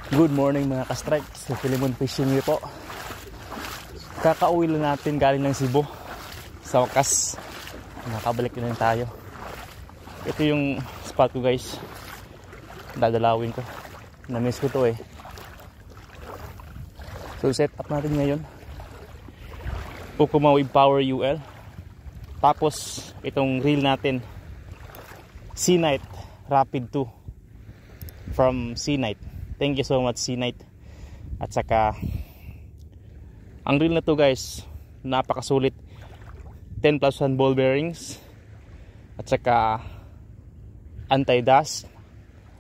Good morning mga ka-strike sa Philemon Fishing po. Kakauwi lang natin galing ng Cebu. Sa wakas, nakabalik na rin tayo. Ito yung spot ko guys. Dadalawin ko. Na-miss ko to eh. So set up natin ngayon Ukuma Wave Power UL. Tapos itong reel natin Seanight Rapid 2 from Seanight. Thank you so much Seanight. At saka ang reel na to guys, napakasulit. 10+1 ball bearings. At saka anti-dust,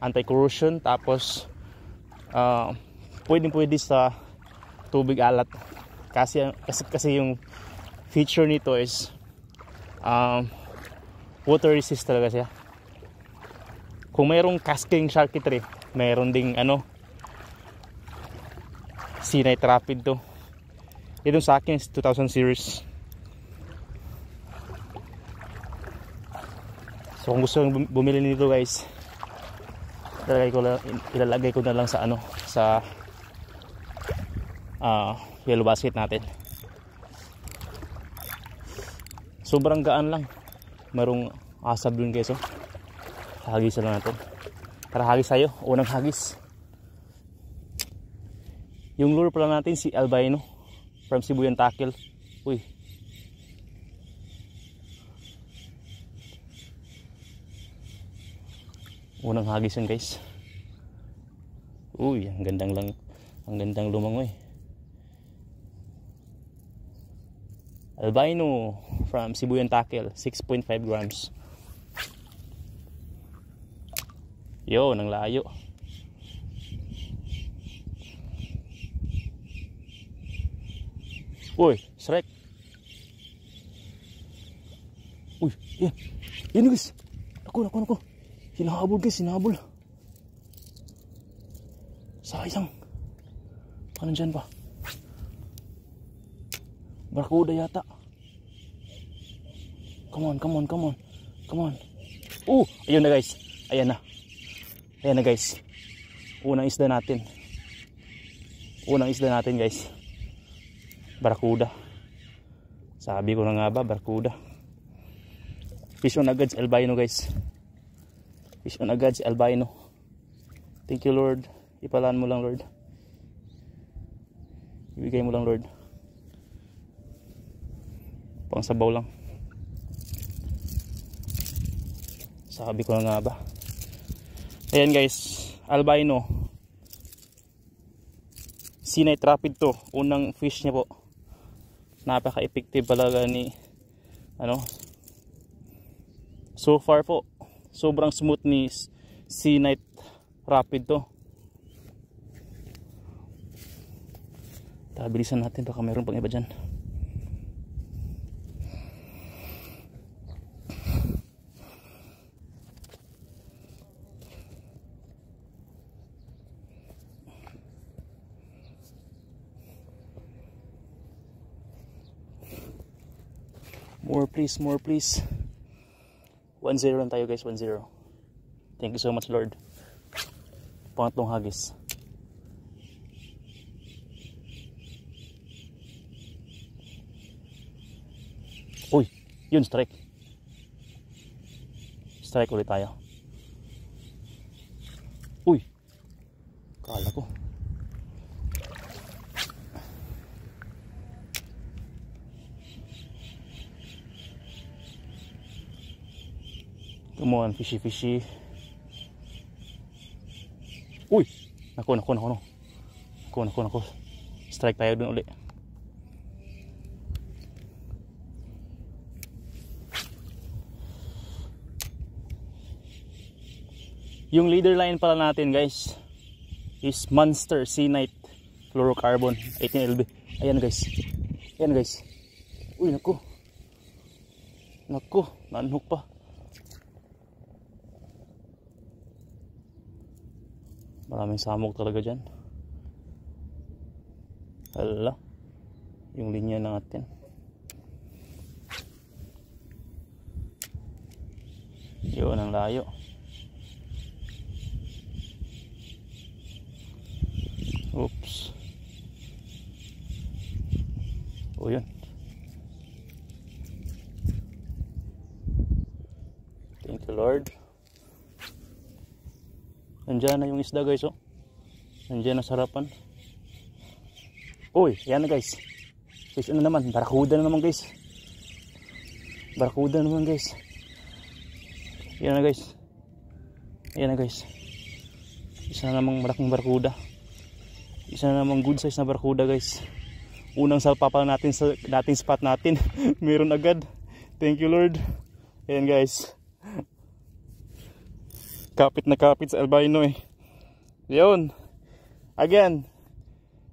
anti-corrosion. Tapos pwede sa tubig alat. Kasi yung feature nito is water resist talaga siya. Kung mayroong casting circuitry, mayroon ding Seanight Rapid to. Itong sa akin is 2000 series. So kung gusto nyo bumili nito guys, ilalagay ko na lang sa sa yellow basket natin. Sobrang gaan lang. Mayroong asab dun guys oh. Hagisan lang natin. Tara hagis tayo. Unang hagis. Yung lure pala natin si Albino from Cebu Tackle. Uy. Unang hagis yun guys. Uy, ang gandang lumangoy. Albino from Cebu Tackle, 6.5 grams. Yo, nang layo. Uy, strike. Uy, yan. Yan guys. Naku. Hinahabol guys, hinahabol. Sayang. Paano dyan pa? Barkuda yata. Come on. Ayun na guys. Ayan na guys. Unang isda natin guys. Barkuda. Sabi ko na nga ba, barkuda. Fish on agad si Albino guys. Fish on agad si Albino. Thank you Lord. Ipalaan mo lang Lord. Ibigay mo lang Lord. Pang sabaw lang. Sabi ko na nga ba. Ayan guys, Albino Seanight Rapid to. Unang fish niya po. Napaka-effective talaga ni so far po. Sobrang smooth ni Seanight Rapid to. Bilisan natin, baka mayroon pang iba dyan. More please. 1-0 lang tayo guys, 1-0. Thank you so much Lord. Pangatlong hagis. Uy, yun strike. Strike ulit tayo. Uy, kala ko. Come on, fishy. Uy, naku. Strike tayo dun ulit. Yung leader line pala natin guys is Monster Seanight Fluorocarbon 18 LB. Ayan guys. Uy, naku, nanhook pa. Maraming samok talaga dyan. Hala, yung linya natin. Yun ang layo. Oops. O yun. Thank you Lord. Nandiyan na yung isda guys oh. Nandiyan na sa harapan. Uy, yan na guys. Guys, ano naman? Barakuda na naman guys. Barakuda naman guys. Yan na guys. Yan na guys. Isa na namang malaking barakuda. Isa na namang good size na barakuda guys. Unang salpa pa natin sa dating spot natin. Meron agad. Thank you Lord. Ayan guys. Kapit na kapit sa albino eh. Yun. Again.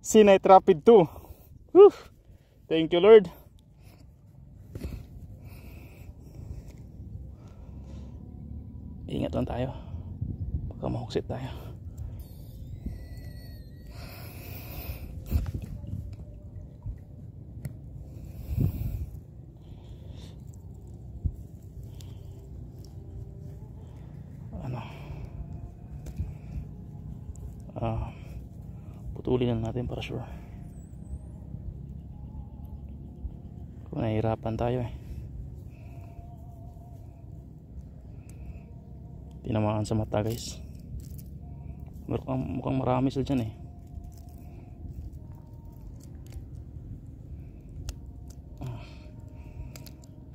Sea Knight Rapid 2. Whew. Thank you Lord. Ingat lang tayo. Baka mahuksit tayo. Putulin na natin para sure. Kung nahihirapan tayo eh. Tinamaan sa mata guys. Mukhang marami sila dyan eh.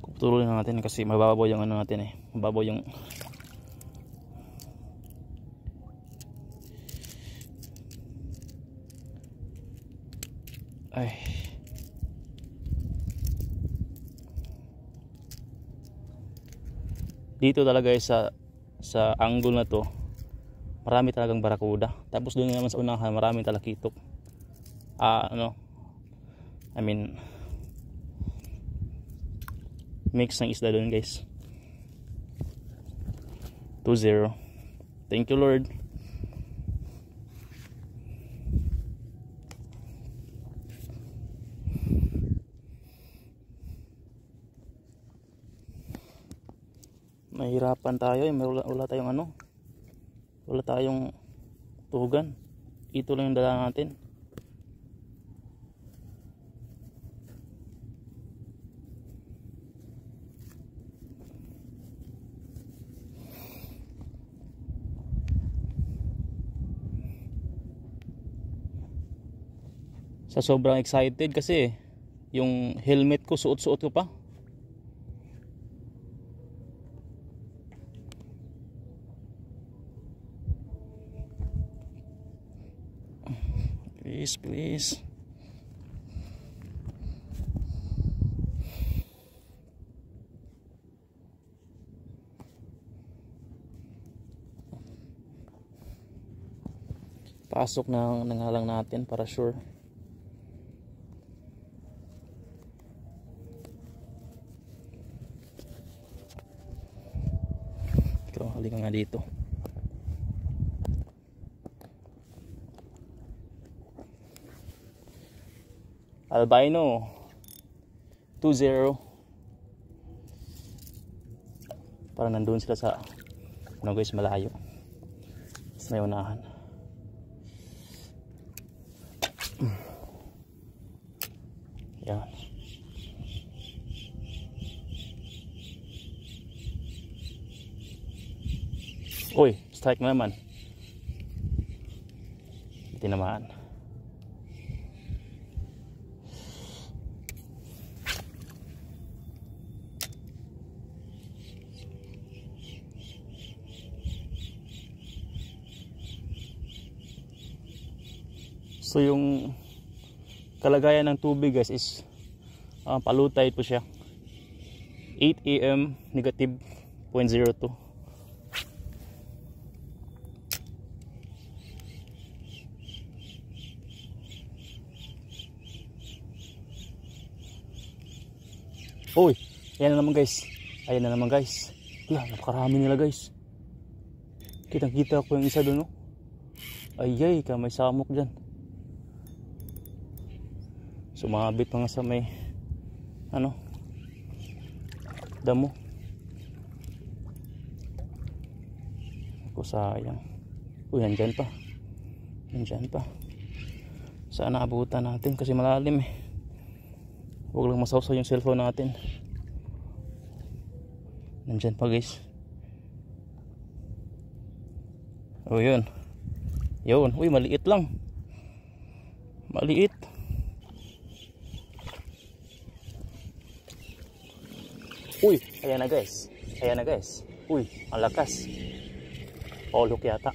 Putulin na natin kasi mababaw yung ano natin eh. Mababaw yung ay dito talaga sa angle na to marami talagang barakuda, tapos doon naman sa unahan maraming talakitok. Ano I mean mix ng isda doon guys. 2-0. Thank you Lord. Mahirapan tayo eh. Wala tayong ano, wala tayong tugan. Ito lang yung dala natin. Sa sobrang excited kasi yung helmet ko suot-suot ko pa. Please, please. Pasok na nangalang natin para sure. Ikaw, halika nga dito. Albino 2-0. Parang nandun sila sa ano guys, malayo sa may unahan. Yan. Uy, strike na naman. Tinamaan. So yung kalagayan ng tubig guys is palutay po siya. 8 AM negative 0.02. Uy, ayan na naman guys. Ayan na naman guys. Wala, napakarami nila guys. Kitang kita ko yung isa doon, no? Ayay, may samok dyan. Sumabit pa nga sa may ano, damo. Ako sayang. Uy, nandyan pa. Nandyan pa. Sana abutan natin kasi malalim eh. Huwag lang masawsaw yung cellphone natin. Nandyan pa guys. Oh yun. Yun. Uy, maliit lang. Maliit. Uy, ayan na guys. Ayan na guys. Uy, ang lakas. Polok yata.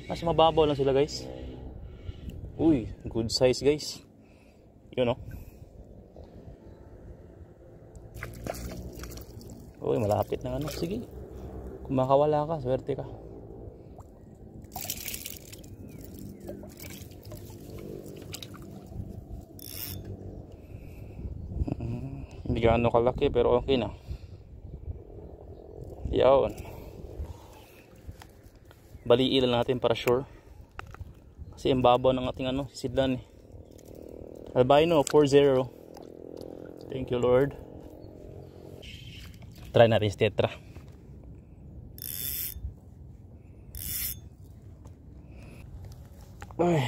Mas mababaw lang sila guys. Uy, good size guys. Yun o. Uy, malapit na ano. Sige. Kung makawala ka, swerte ka. Hindi gaano kalaki pero okay na. Yawn. Baliin lang natin para sure. Kasi ang babaw ng ating ano, sidlan eh. Albino 40. Thank you Lord. Try natin si tetra. Ay.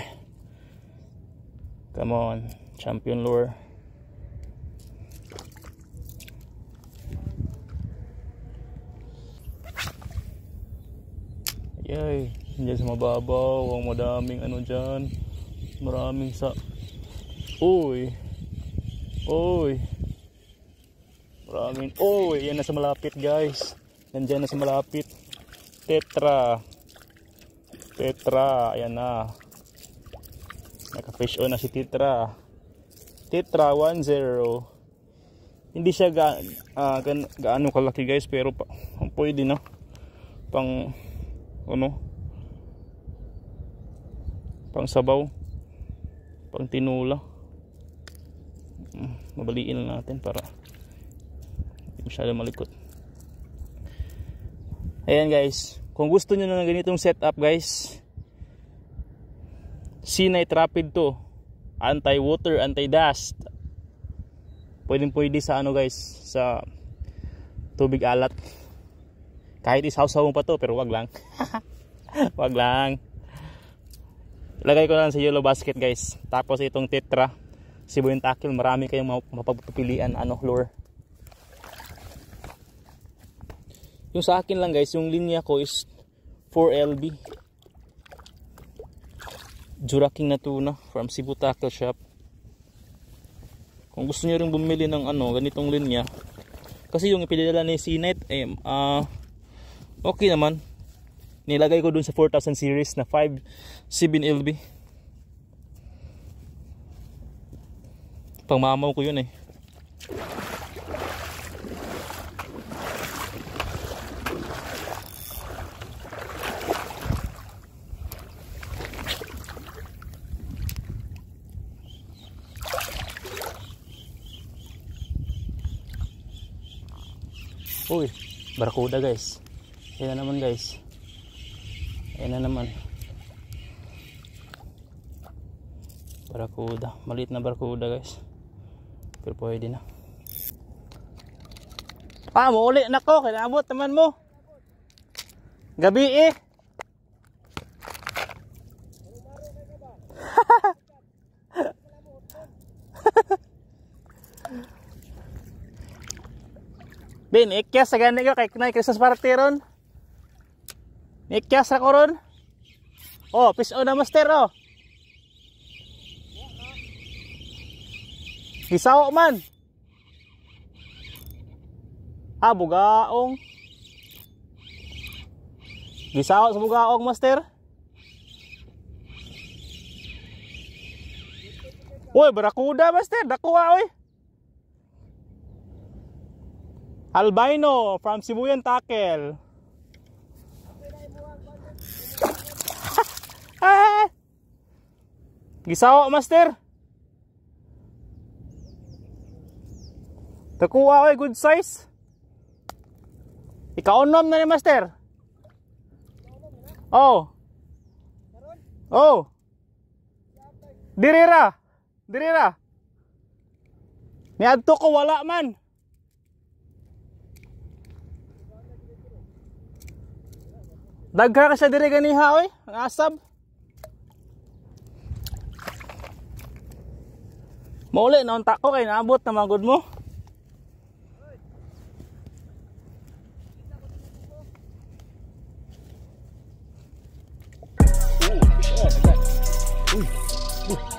Come on, champion lure. Yay, hindi sa mababaw, ang madaming ano dyan. Maraming sa... Uy. Uy. Maraming... Uy, yan na sa malapit guys. Nandyan na sa malapit. Tetra. Tetra, ayan na. Naka-fish on na si Tetra. Tetra 10. Hindi siya gaano kalaki guys, pero pwede na. Pang ano? Pang sabaw. Pang tinula. Mabaliin lang natin para hindi masyado malikot. Ayan guys, kung gusto nyo na ng ganitong setup guys, Sea-Nite Rapid to, anti-water, anti-dust. Pwede sa ano guys, sa tubig alat. Kahit isawsaw mo pa to, pero wag lang. Wag lang. Ilagay ko lang sa yellow basket guys. Tapos itong tetra, Sibuyan tackle, marami kayong mapagpipilian ano lure. Yung sa akin lang guys, yung linya ko is 4LB Jura King na tuna from Cebu Tackle Shop. Kung gusto niyo ring bumili ng ano ganitong linya, kasi yung ipinadala ni Sea-Nite okay naman. Nilagay ko dun sa 4000 series na 5-7LB. Pangmamaw ko yun eh. Uy, barracuda guys. Ayan na naman guys. Ayan na naman. Barracuda, maliit na barracuda guys. Pero pwede na. Mauli na ko, kinabot naman mo. Gabi eh. Bin, ikyas sa gani ko kay kunay Christmas party ron. Ikyas ako ron. Oh, piso na master oh. Gisaw man. Bugaong. Gisaw sa bugaong master. Uy, barracuda master, dakuha oy. Albino from Sibuyan Tackle. Gisaw master. Takuha oy, good size. Ika-onom na ni master. Oh. Oh. Dirira. Dirira. Niadto ko wala man. Dagha ka siya dire ganiha oy, ang asab. Mauli na unta ko kay naabot na magod mo. Uy.